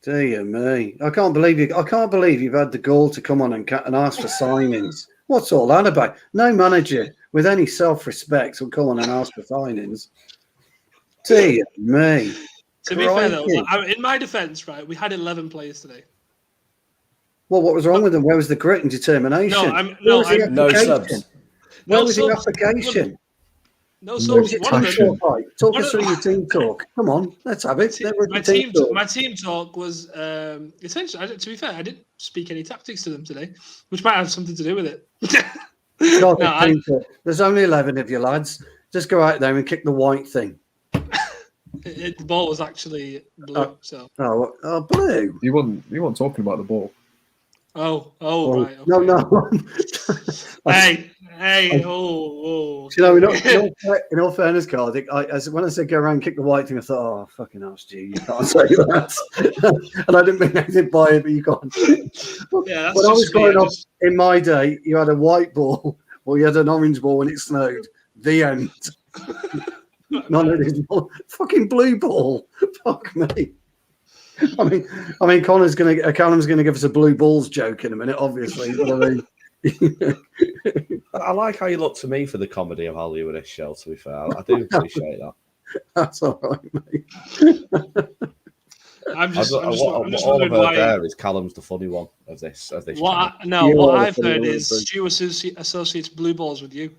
Dear me, I can't believe you. I can't believe you've had the gall to come on and ask for signings. What's all that about? No manager with any self-respect will come on and ask for signings. Dear me. To be fair, though, in my defence, right, we had 11 players today. Well, what was wrong with them? Where was the grit and determination? No subs. Where was the application? No subs. Talk us through your team talk. Come on, let's have it. My team talk was essentially. To be fair, I didn't speak any tactics to them today, which might have something to do with it. There's only 11 of you lads. Just go out there and kick the white thing. The ball was actually blue. Blue. You weren't talking about the ball. Oh, right. Okay. No. Hey, oh. You know, in all fairness, Cardiff, when I said go around and kick the white thing, I thought, oh, fucking hell, Stu, you can't say that. And I didn't mean anything by it, but you can't. Yeah, when I was growing up, in my day, you had a white ball or you had an orange ball when it snowed. The end. None of this fucking blue ball. Fuck me. I mean, Callum's gonna give us a blue balls joke in a minute, obviously. But I mean, I like how you look to me for the comedy of Hollywood show. To be fair, I do appreciate that. That's all right, mate. I'm just all I've heard there is Callum's the funny one of this. What I've heard is Stu associates blue balls with you.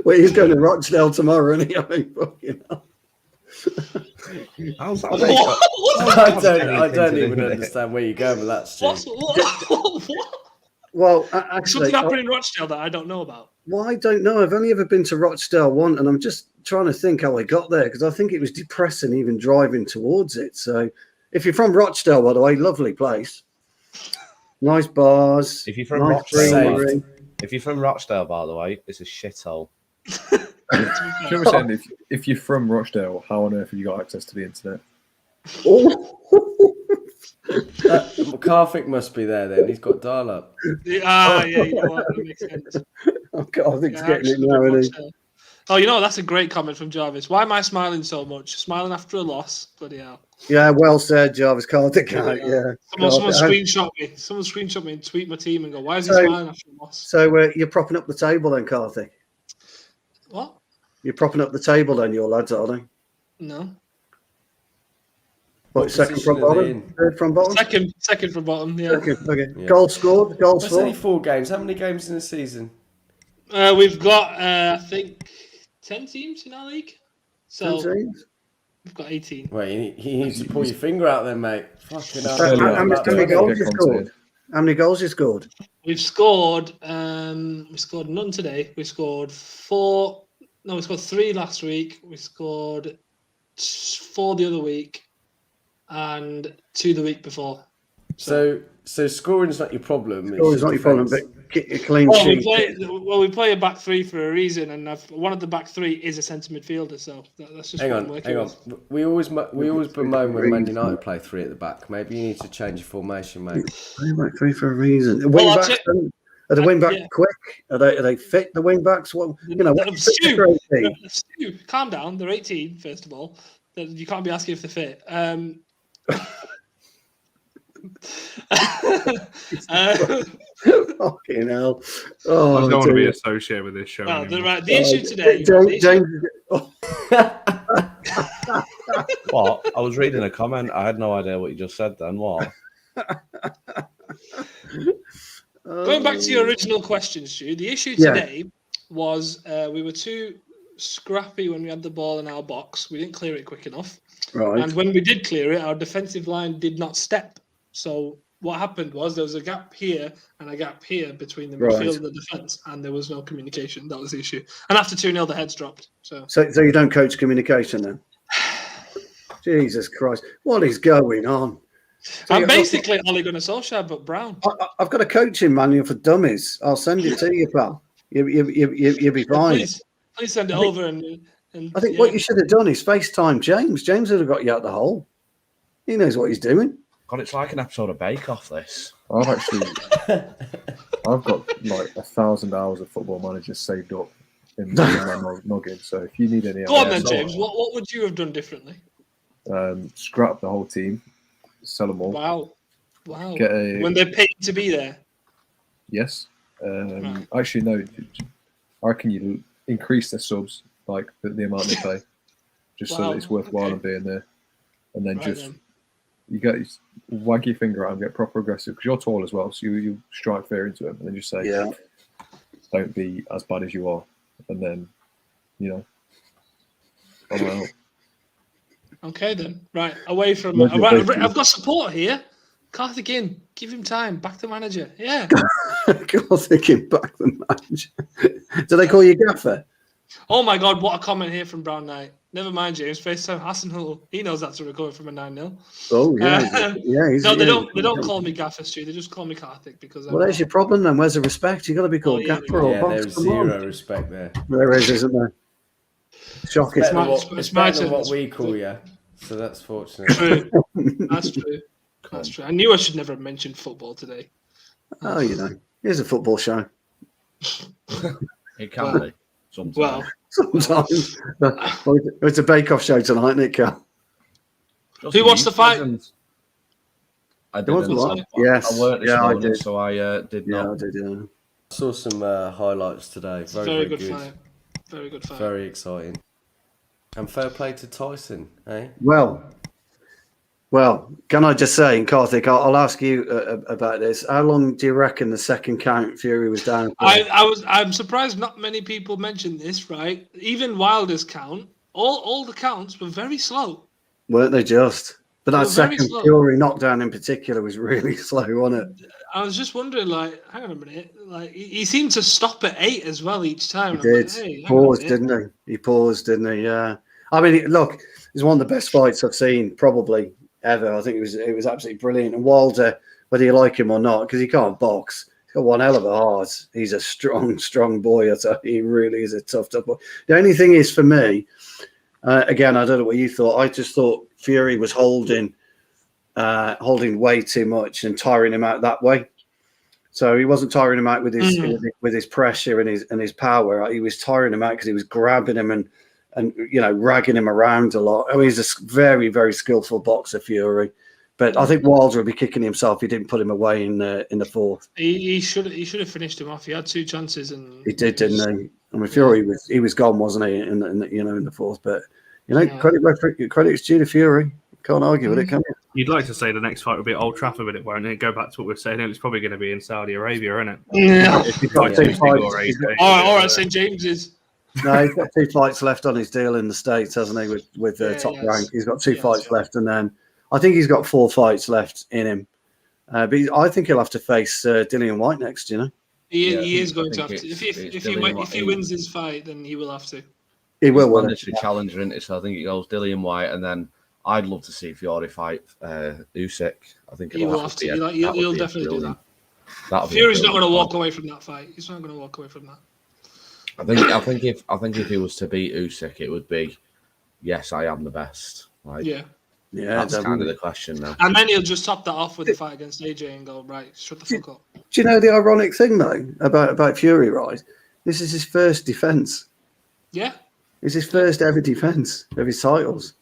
Well, he's going to Rochdale tomorrow, isn't he? I mean, fucking hell. I don't even understand where you're going with that, Stu. What? Well, actually, something happened in Rochdale that I don't know about. Well, I don't know. I've only ever been to Rochdale once, and I'm just trying to think how I got there because I think it was depressing even driving towards it. So, if you're from Rochdale, by the way, lovely place, nice bars. If you're from Rochdale, by the way, it's a shithole. If you're from Rochdale, how on earth have you got access to the internet? Karthik must be there then. He's got dial-up. Yeah, you know what? That makes sense. Karthik's getting it now, isn't he? Oh, you know, that's a great comment from Jarvis. Why am I smiling so much? Smiling after a loss? Bloody hell. Yeah, well said, Jarvis. Karthik. Yeah. Someone screenshot me. Someone screenshot me and tweet my team and go, "Why is he smiling after a loss?" So you're propping up the table then, Karthik? What? You're propping up the table then, your lads, are they? No. What, second from bottom? Third from bottom? Second from bottom, yeah. Okay. Yeah. Goal scored? That's only 4 games. How many games in the season? We've got, I think, 10 teams in our league. So 10 teams? We've got 18. Wait, he needs to pull your finger out then, mate. Fucking hell. How many goals you scored? How many goals you scored? We've scored, we scored none today. We scored 4. No, we scored 3 last week. We scored 4 the other week. And 2 the week before. So scoring's not your problem. Scoring's not your problem, but get your clean sheet. We play a back 3 for a reason, and one of the back 3 is a centre midfielder. So that's just hang on. We always bemoan when Man United play 3 at the back. Maybe you need to change your formation, mate. Play back 3 for a reason. Are the wing backs quick? Are they fit? The wing backs? What Stu, calm down. They're 18, first of all. You can't be asking if they're fit. Fucking hell! I don't want to be associated with this show. The issue today. What? I was reading a comment. I had no idea what you just said. Then what? Going back to your original question, Stu. The issue today was we were 2 scrappy when we had the ball in our box. We didn't clear it quick enough. Right. And when we did clear it, our defensive line did not step. So what happened was there was a gap here and a gap here between the midfield and the defence, and there was no communication. That was the issue. And after 2-0, the heads dropped. So you don't coach communication then? Jesus Christ. What is going on? So I'm basically Ole Gunnar Solskjaer, but Brown. I've got a coaching manual for dummies. I'll send it to you, pal. You'll be fine. Please send it over. And I think what you should have done is FaceTime James. James would have got you out the hole. He knows what he's doing. God, it's like an episode of Bake Off, this. I've got like 1,000 hours of Football Manager saved up in my noggin. So if you need any, go on then, James. What would you have done differently? Scrap the whole team, sell them all. Wow. When they're paid to be there. Yes. Actually, no. I reckon you increase the subs, like the amount they pay, just so that it's worthwhile and being there, and then you get wag your finger out and get proper aggressive because you're tall as well, so you strike fear into him and then just say, don't be as bad as you are, and then okay then, right, away from I've got support here. Karthik in, give him time, back the manager. Karthik in, back the manager. Do they call you Gaffer? Oh my God, what a comment here from Brown Knight. Never mind, James. FaceTime Hassan. He knows that's a recovery from a 9-0. Oh yeah, no, they don't call me Gaffer, Stu. They just call me Karthik because. Well, there's your problem then. Where's the respect? You got to be called Gaffer or Box. There's zero respect there. There is, isn't there? Shocking. It's better than what we call you. So that's fortunate. True. That's true. That's true. I knew I should never have mentioned football today. Oh, here's a football show. It can be. Sometimes. Well, sometimes. It's a bake-off show tonight, isn't it, Cal? Who watched the fight? I didn't. Yes. I worked this morning, did. so I did not. Yeah, I did, yeah. I saw some highlights today. Very good fight. Very good fight. Very exciting. And fair play to Tyson, eh? Well, can I just say, Karthik, I'll ask you about this. How long do you reckon the second count Fury was down for? I'm surprised not many people mentioned this, right? Even Wilder's count, all the counts were very slow. Weren't they just? But that second Fury knockdown in particular was really slow, wasn't it? I was just wondering, hang on a minute. He seemed to stop at 8 as well each time. He did. Paused, didn't he? He paused, didn't he? Yeah. I mean, look, it's one of the best fights I've seen, probably ever. I think it was absolutely brilliant. And Wilder, whether you like him or not, because he can't box, he's got one hell of a heart. He's a strong boy. He really is a tough boy. The only thing is for me, again, I don't know what you thought. I just thought Fury was holding way too much and tiring him out that way. So he wasn't tiring him out with his pressure and his power. He was tiring him out because he was grabbing him and ragging him around a lot. I mean, he's a very, very skillful boxer, Fury. But I think Wilder would be kicking himself if he didn't put him away in the fourth. He should have finished him off. He had 2 chances and he did, didn't he? I mean, Fury was gone, wasn't he? In the fourth. But credit's due to Fury. Can't argue with it, can you? You'd like to say the next fight would be at Old Trafford, but it won't. It go back to what we were saying. It's probably going to be in Saudi Arabia, isn't it? Yeah. He's got 2 fights. All right, St James's. No, he's got 2 fights left on his deal in the States, hasn't he? With Top Rank, he's got 2 fights left, and then I think he's got 4 fights left in him. But I think he'll have to face Dillian White next. He is going to have to. If he wins his fight, then he will have to. He will win. Mandatory challenger, isn't it? So I think it goes Dillian White, and then I'd love to see Fury fight Usyk. I think he will have to. He'll definitely do that. Fury's not going to walk away from that fight. He's not going to walk away from that. I think if he was to beat Usyk, it would be, yes, I am the best. Yeah, that's kind of the question now. And then he'll just top that off with the fight against AJ and go, right, shut the fuck up. Do you know the ironic thing though about Fury? Right, this is his first defense. Yeah, it's his first ever defense of his titles.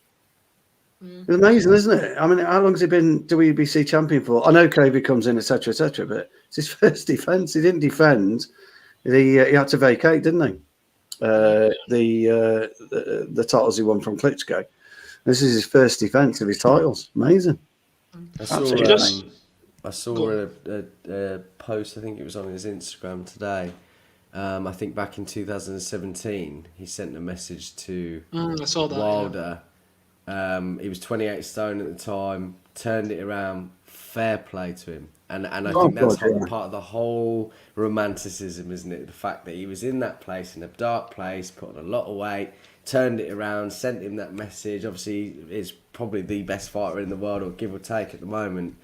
It's amazing, isn't it? I mean, how long has he been WBC champion for? I know Kobe comes in, etc., but it's his first defense. He didn't defend. He had to vacate, didn't he? The titles he won from Klitschko. This is his first defence of his titles. Amazing. I saw a post. I think it was on his Instagram today. I think back in 2017, he sent a message to I saw that. Wilder. He was 28 stone at the time, turned it around, fair play to him. And I think that's part of the whole romanticism, isn't it? The fact that he was in that place, in a dark place, put on a lot of weight, turned it around, sent him that message. Obviously, he's probably the best fighter in the world, or give or take at the moment.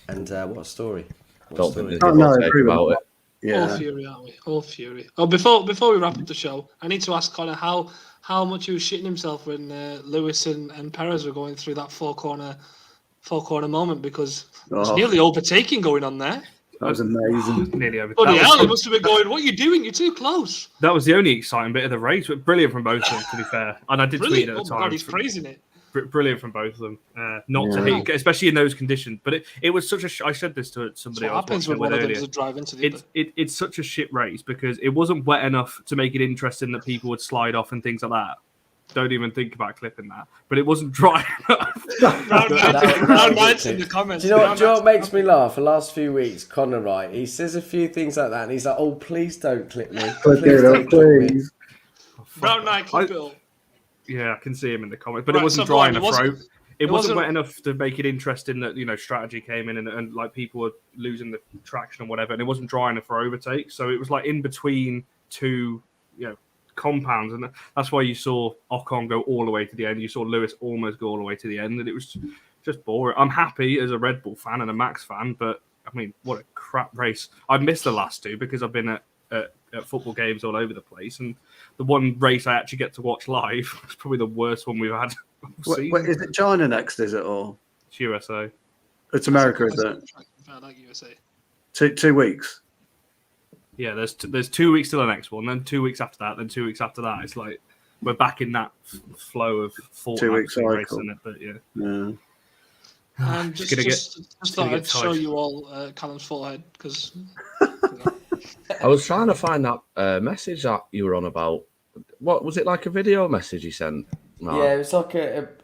And what a story. Don't think there's give or take about it. Yeah. All fury, aren't we? All fury. Oh, before we wrap up the show, I need to ask Connor how much he was shitting himself when Lewis and Perez were going through that four corner moment, because it's nearly overtaking going on there. That was amazing. Nearly over. Bloody hell, he must have been going, what are you doing? You're too close. That was the only exciting bit of the race, but brilliant from both of them, to be fair. And I did tweet at the time. God, he's praising it. Brilliant from both of them. Not to hate, especially in those conditions. But it was such a. I said this to somebody else. What happens when one of them does a drive into the other? It's such a shit race because it wasn't wet enough to make it interesting that people would slide off and things like that. Don't even think about clipping that. But it wasn't dry enough. Round 9's in the comments. Do you know what makes me laugh? The last few weeks, Connor, right? He says a few things like that, and he's like, "Oh, please don't clip me. Please. Round 9, clip it all." Yeah, I can see him in the comments, but it wasn't dry enough, right? It wasn't wet enough to make it interesting that, strategy came in and like people were losing the traction and whatever, and it wasn't dry enough for overtake. So it was like in between two, compounds, and that's why you saw Ocon go all the way to the end. You saw Lewis almost go all the way to the end, and it was just boring. I'm happy as a Red Bull fan and a Max fan, but I mean, what a crap race. I missed the last two because I've been at football games all over the place, and the one race I actually get to watch live is probably the worst one we've had. Wait, is it China next? Is it or it's USA? It's America, is it? I like USA. 2 weeks. Yeah, there's 2 weeks to the next one, then 2 weeks after that, then 2 weeks after that. It's like we're back in that flow of 2 weeks racing it, but yeah. Just thought I'd show you all Callum's forehead because. I was trying to find that message that you were on about. What was it, like a video message he sent? No. Yeah, it was like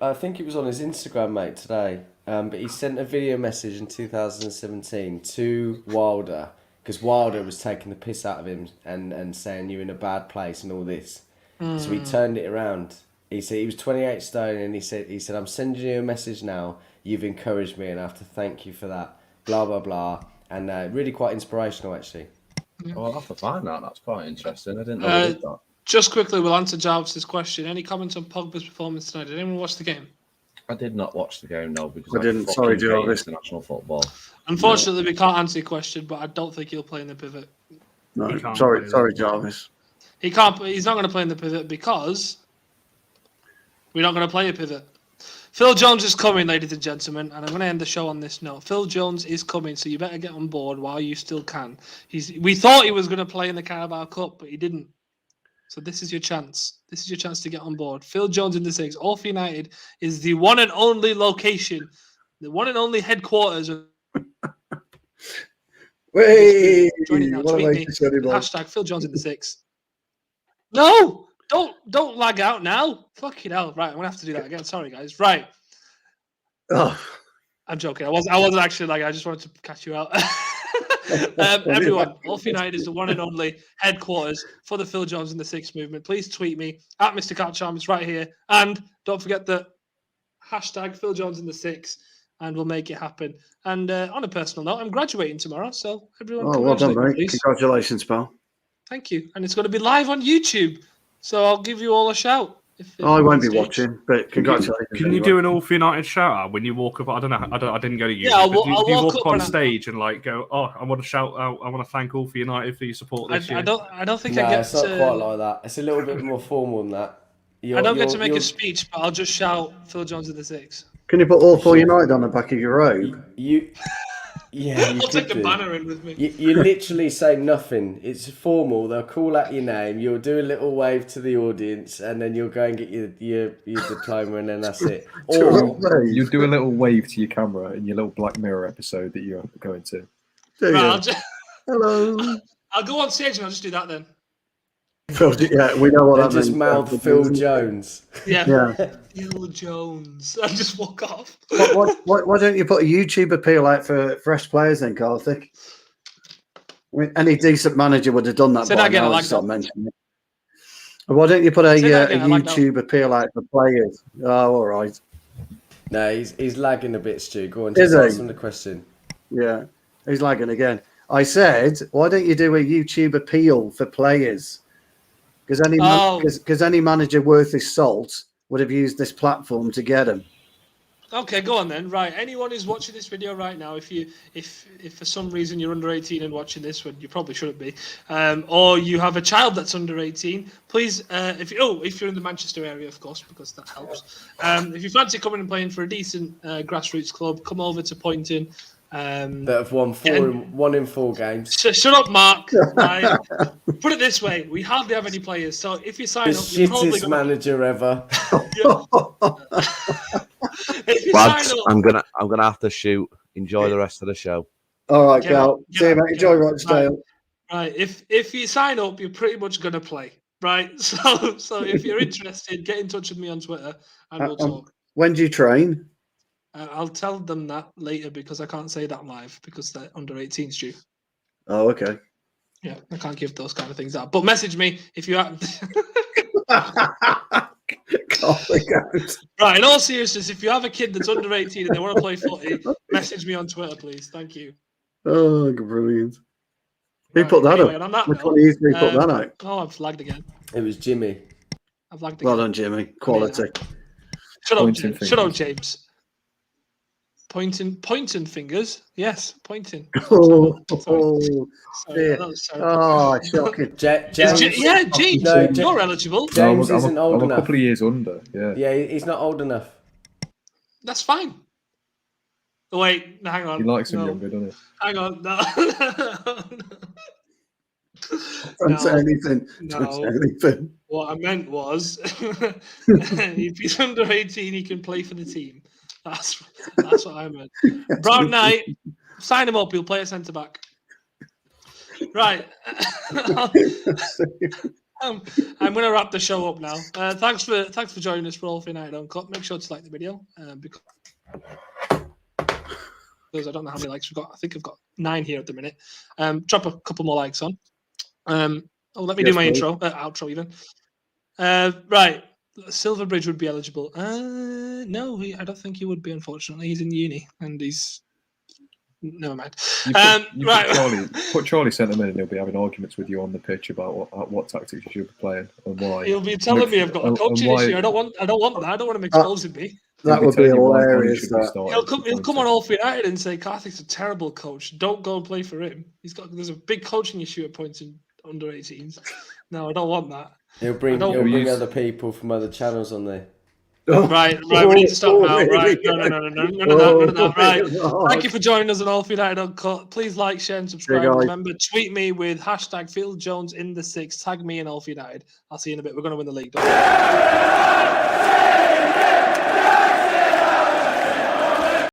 I think it was on his Instagram, mate, today. But he sent a video message in 2017 to Wilder because Wilder was taking the piss out of him and saying you're in a bad place and all this. So he turned it around. He said he was 28 stone and he said I'm sending you a message now. You've encouraged me and I have to thank you for that. Blah blah blah, and really quite inspirational actually. Oh, I'll have to find that. That's quite interesting. I didn't know that. Just quickly, we'll answer Jarvis's question. Any comments on Pogba's performance tonight? Did anyone watch the game? I did not watch the game, no, because I didn't. Sorry, Jarvis. International football. Unfortunately, we can't answer your question, but I don't think he'll play in the pivot. No, sorry, Jarvis. He can't. He's not going to play in the pivot because we're not going to play a pivot. Phil Jones is coming, ladies and gentlemen, and I'm going to end the show on this note. Phil Jones is coming, so you better get on board while you still can. We thought he was going to play in the Carabao Cup, but he didn't. So this is your chance. This is your chance to get on board. Phil Jones in the 6. All for United is the one and only location, the one and only headquarters of. Wait, join it now. Tweet me. Hashtag Phil Jones in the 6. No! Don't lag out now. Fucking hell. Right, I'm gonna have to do that again. Sorry, guys. Right. Oh. I'm joking. I wasn't actually lagging. I just wanted to catch you out. Everyone, All for United is the one and only headquarters for the Phil Jones in the 6 movement. Please tweet me at Mr. Catcharm. It's right here. And don't forget the hashtag Phil Jones in the 6, and we'll make it happen. And on a personal note, I'm graduating tomorrow, so everyone. Oh, well done, mate. Congratulations, pal. Thank you. And it's going to be live on YouTube. So I'll give you all a shout. I won't be watching, but congratulations. Can you do an All for United shout out when you walk up? I don't know. I didn't go to YouTube. Yeah, I'll do you walk walk on stage and like go, oh, I want to shout out. I want to thank All for United for your support this year. I don't think no, I get it's not quite like that. It's a little bit more formal than that. I don't get to make a speech, but I'll just shout Phil Jones in the 6. Can you put All for United on the back of your robe? Yeah, you I'll take a banner in with me. You literally say nothing. It's formal. They'll call out your name. You'll do a little wave to the audience, and then you'll go and get your diploma, and then that's it. Or you do a little wave to your camera in your little Black Mirror episode that you're going to. Hello. I'll go on stage and I'll just do that then. Yeah, we know what that means. Just mouth Phil Jones. Yeah. Phil Jones. I just walk off. Why don't you put a YouTube appeal out for fresh players then, Karthik? I mean, any decent manager would have done that Say by that again, I now. like Stop that. mentioning it. Why don't you put a Say that again, I like that. YouTube appeal out for players? Oh, all right. No, he's lagging a bit, Stu. Go on, Is just he? ask him the question. Yeah, he's lagging again. I said, why don't you do a YouTube appeal for players? Because any manager worth his salt would have used this platform to get him. Okay, go on then. Right, anyone who's watching this video right now, if for some reason you're under 18 and watching this, when you probably shouldn't be, or you have a child that's under 18, please, if you're in the Manchester area, of course, because that helps. If you fancy coming and playing for a decent grassroots club, come over to Poynton. That have won 1 in 4 games. Shut up, Mark. Right? Put it this way: we hardly have any players, so if you sign The up, you're probably shittest manager ever. If you Lads, sign up, I'm gonna have to shoot. Enjoy the rest of the show. All right, Get Cal. out, See you, get mate. out, Enjoy get out. Rochdale. right. If you sign up, you're pretty much gonna play, right? So if you're interested, get in touch with me on Twitter and we'll talk. When do you train? I'll tell them that later because I can't say that live because they're under 18, Stu. Oh, okay. Yeah, I can't give those kind of things out. But message me if you have. Right, in all seriousness, if you have a kid that's under 18 and they want to play footy, message me on Twitter, please. Thank you. Oh, brilliant. Who Right, put that anyway, up? on that Which note, one of you three put that out? Oh, I've lagged again. It was Jimmy. I've lagged again. Well done, Jimmy. Quality. Shut up, Pointing James. Shut up, fingers. James. Pointing fingers. Yes, pointing. Oh, Sorry, dear. that was terrible. Oh, shocking. James. Yeah, James, No, you're eligible. James I'm isn't old I'm a enough. couple of years under. Yeah. Yeah, he's not old enough. That's fine. Oh, wait, no, hang on. He likes him No. younger, doesn't he? Hang on, no. Don't say anything. No. Don't say anything. What I meant was, if he's under 18, he can play for the team. That's what I meant. Brown Knight, sign him up. He'll play a centre back. Right. I'm going to wrap the show up now. Thanks for joining us for All for United Uncut. Make sure to like the video because I don't know how many likes we've got. I think I've got 9 here at the minute. Drop a couple more likes on. Let me do my outro even. Right. Silverbridge would be eligible. No, I don't think he would be, unfortunately. He's in uni and he's... Never mind. Put Charlie centre mid and he'll be having arguments with you on the pitch about what tactics you should be playing and why. He'll be telling me I've got a coaching issue. I don't want that. I don't want him exposing me. That would be hilarious. He'll come on All for United and say Karthik's a terrible coach. Don't go and play for him. There's a big coaching issue at points in under 18s. No, I don't want that. He'll bring other people from other channels on there. Right, we need to stop now. Right, no, none of that. Right, thank you for joining us on All for United Uncut. Please like, share, and subscribe. Remember, tweet me with #PhilJonesIn6. Tag me in All for United. I'll see you in a bit. We're going to win the league. Don't worry.